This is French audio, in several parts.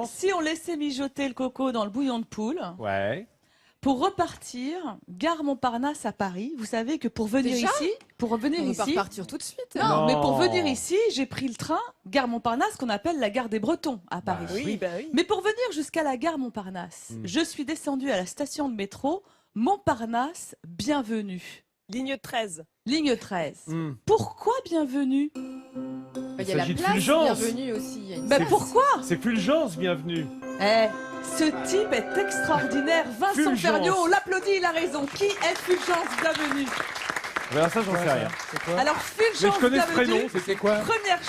Si on laissait mijoter le coco dans le bouillon de poule, Ouais. pour repartir, gare Montparnasse à Paris, vous savez que pour venir Déjà ici, On va pas repartir tout de suite. non, Non. mais pour venir ici, j'ai pris le train gare Montparnasse qu'on appelle la gare des Bretons à Paris. Oui. Mais pour venir jusqu'à la gare Montparnasse, je suis descendue à la station de métro Montparnasse, bienvenue. Ligne 13. Ligne 13. Hmm. Pourquoi bienvenue? Il y a la s'agit de place Fulgence. bienvenue aussi. Il y a une Ben place. pourquoi? C'est Fulgence, bienvenue. Eh, ce type est extraordinaire. Vincent Fulgence. Ferniaud, on l'applaudit, il a raison. Qui est Fulgence Bienvenue? Alors ça, j'en sais rien. Alors, Mais Fulgence je connais ce Bienvenue, prénom, c'était quoi?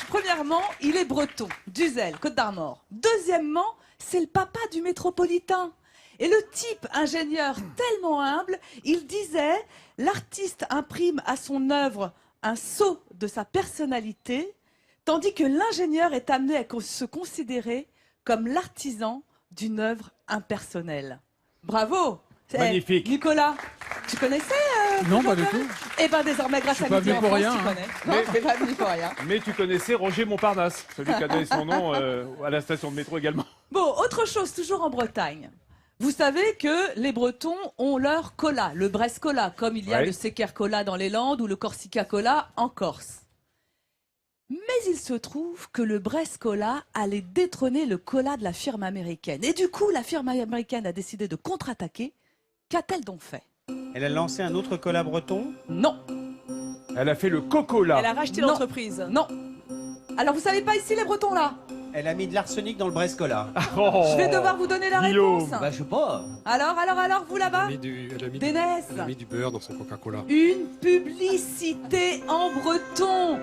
Premièrement, il est breton, d'Uzel, Côte d'Armor. Deuxièmement, c'est le papa du métropolitain. Et le type, ingénieur tellement humble, il disait, l'artiste imprime à son œuvre un sceau de sa personnalité, tandis que l'ingénieur est amené à se considérer comme l'artisan d'une œuvre impersonnelle. Bravo! Magnifique. Nicolas, tu connaissais Non, Fulgence pas du Bienvenue tout. Eh ben désormais, grâce Je à suis pas Midi venu en pour France, rien, tu hein. connais. Non, t'es pas venu pour rien. Mais tu connaissais Roger Montparnasse, celui qui a donné son nom à la station de métro également. Bon, autre chose, toujours en Bretagne. Vous savez que les Bretons ont leur cola, le Brest Cola, comme il y a Ouais. le Sequer Cola dans les Landes ou le Corsica Cola en Corse. Mais il se trouve que le Brest Cola allait détrôner le cola de la firme américaine. Et du coup, la firme américaine a décidé de contre-attaquer. Qu'a-t-elle donc fait? Elle a lancé un autre cola breton. Non, Elle a fait le Coca-Cola. Elle a racheté Non. l'entreprise. non. Alors vous savez pas ici les Bretons là? Elle a mis de l'arsenic dans le Brest Cola. Oh, Je vais devoir vous donner la Guillaume. réponse. Bah, je sais pas. Alors, vous là-bas? Dénès. Elle a mis du beurre dans son Coca-Cola. Une publicité en breton.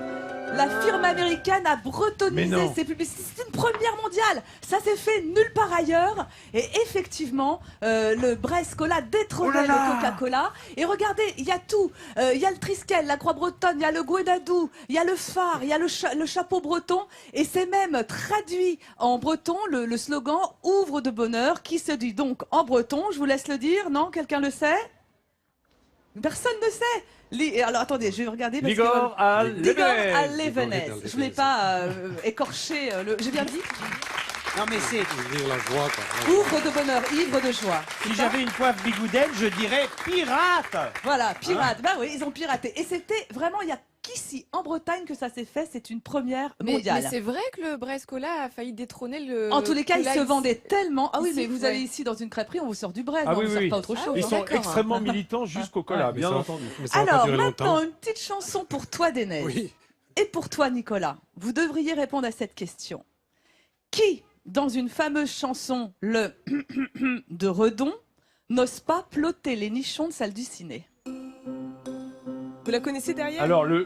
La firme américaine a Mais bretonisé non. ses publicités. C'est une première mondiale. Ça s'est fait nulle part ailleurs. Et effectivement, le Brest Cola détrônait Oh là là. le Coca-Cola. Et regardez, il y a tout. Il y a le Triskel, la croix bretonne, il y a le Gouedadou, il y a le phare, il y a le chapeau breton. Et c'est même traduit en breton le slogan « Ouvre de bonheur » qui se dit donc en breton. Je vous laisse le dire. Non, quelqu'un le sait? Personne ne sait. Alors attendez, je vais regarder. parce que- Ligor à Ligor à Levenez. Levenez. Je voulais pas écorcher le. J'ai bien dit. Non, mais c'est. Ouvrir la joie, quoi. Ouvre de bonheur, ivre de joie. Si j'avais une coiffe bigoudelle, je dirais pirate. Voilà, pirate. Bah oui, ils ont piraté. Et c'était vraiment, il y a qu'ici en Bretagne que ça s'est fait. C'est une première Mais mondiale. c'est vrai que le Brest Cola a failli détrôner le. En tous les cas, il Cola se X. vendait tellement. Ah oui, Ici, mais vous ouais. allez ici dans une crêperie, on vous sort du Brest, Ah on oui, vous sort oui. pas autre chose. Ils sont d'accord. extrêmement militants jusqu'au cola, mais bien ça- entendu. Mais ça va pas Alors durer maintenant, longtemps. une petite chanson pour toi, Dénès. Oui. Et pour toi, Nicolas. Vous devriez répondre à cette question. Qui, dans une fameuse chanson, le de Redon, n'ose pas ploter les nichons de salle du ciné? Vous la connaissez derrière? Alors est-ce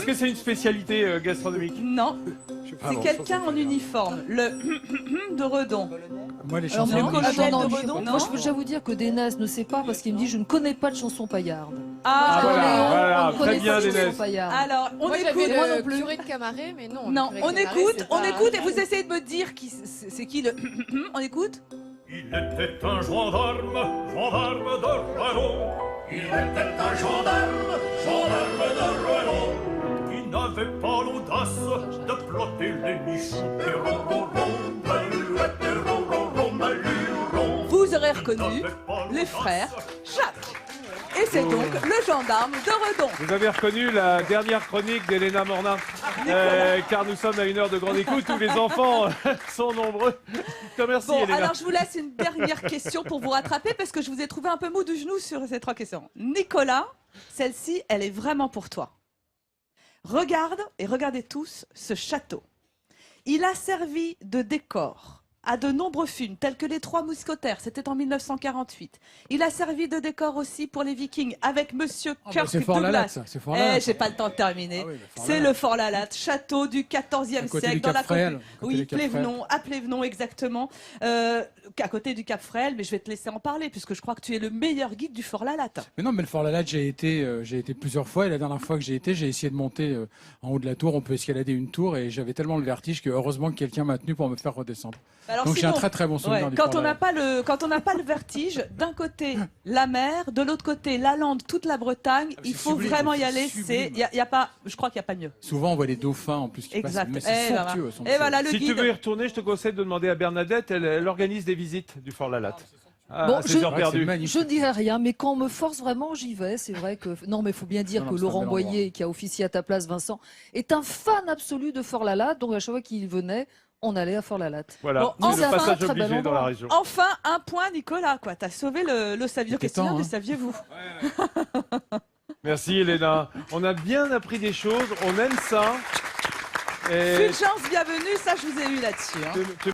que c'est une spécialité gastronomique? Non, Je sais pas, c'est bon, quelqu'un en uniforme. Le de Redon. Moi, les Alors chansons. moi, colonel non, de non, Redon, moi, non je peux déjà vous dire que Dénès ne sait pas parce qu'il me dit je ne connais pas de chansons paillardes. Ah, voilà, on ne très connaît bien, pas de Dénès. chansons paillardes. Alors, on Moi écoute. j'avais moi le non plus. curé de Camaret, mais non. Non, le curé on de Camaret, écoute, c'est on pas- écoute et vous essayez de me dire qui c'est qui le. On écoute. Il était un gendarme de Redon. Il était un gendarme de Redon. Qui n'avait pas l'audace de plotter les nichons. Vous aurez reconnu les frères Jacques. Et c'est donc le gendarme de Redon. Vous avez reconnu la dernière chronique d'Elena Mornin, car nous sommes à une heure de grande écoute où les enfants sont nombreux. Je te remercie, Bon, Elena. alors je vous laisse une dernière question pour vous rattraper parce que je vous ai trouvé un peu mou du genou sur ces trois questions. Nicolas, celle-ci, elle est vraiment pour toi. Regarde, et regardez tous, ce château. Il a servi de décor à de nombreux films, tels que Les Trois Mousquetaires, c'était en 1948. Il a servi de décor aussi pour les Vikings, avec Monsieur Kirk C'est Fort Douglas. Lalatte, ça. C'est Fort Eh, Lalatte. j'ai pas le temps de terminer. Ah oui, mais Fort C'est Lalatte. le Fort Lalatte, château du XIVe À côté siècle, du dans la Cap Fréhel, côte- à côté Oui, du Cap Plévenon, à Plévenon exactement, à côté du Cap Fréhel. Mais je vais te laisser en parler puisque je crois que tu es le meilleur guide du Fort Lalatte. Mais non, mais le Fort Lalatte, j'ai été plusieurs fois. Et la dernière fois que j'ai été, j'ai essayé de monter en haut de la tour. On peut escalader une tour et j'avais tellement le vertige que heureusement que quelqu'un m'a tenu pour me faire redescendre. alors Donc j'ai un sinon, très très bon souvenir ouais, du quand Fort on n'a Lalat. pas le vertige, d'un côté la mer, de l'autre côté la Lande, toute la Bretagne, Ah, il c'est faut sublime, vraiment y c'est aller. sublime. Y a pas, je crois qu'il n'y a pas mieux. Souvent on voit les dauphins en plus qui Exact. passent, mais c'est Eh ben somptueux. voilà. Et voilà le Si guide. tu veux y retourner, je te conseille de demander à Bernadette. Elle organise des visites du Fort Lalat. Bon, À ses heures Ouais, c'est perdues. magnifique. Je ne dirais rien, mais quand on me force vraiment, j'y vais. C'est vrai que. Non, mais il faut bien dire Non, que c'est un Laurent bel endroit. Boyer, qui a officié à ta place, Vincent, est un fan absolu de Fort Lalat. Donc à chaque fois qu'il venait, on allait à Fort Lalat. Voilà, Bon, c'est enfin, le passage très bel obligé dans endroit. la région. Enfin, un point, Nicolas, quoi. T'as sauvé le savieux C'était questionnaire, temps, le hein. saviez-vous? Merci Elena. On a bien appris des choses, on aime ça. Et Fulgence, bienvenue, ça je vous ai eu là-dessus. hein. te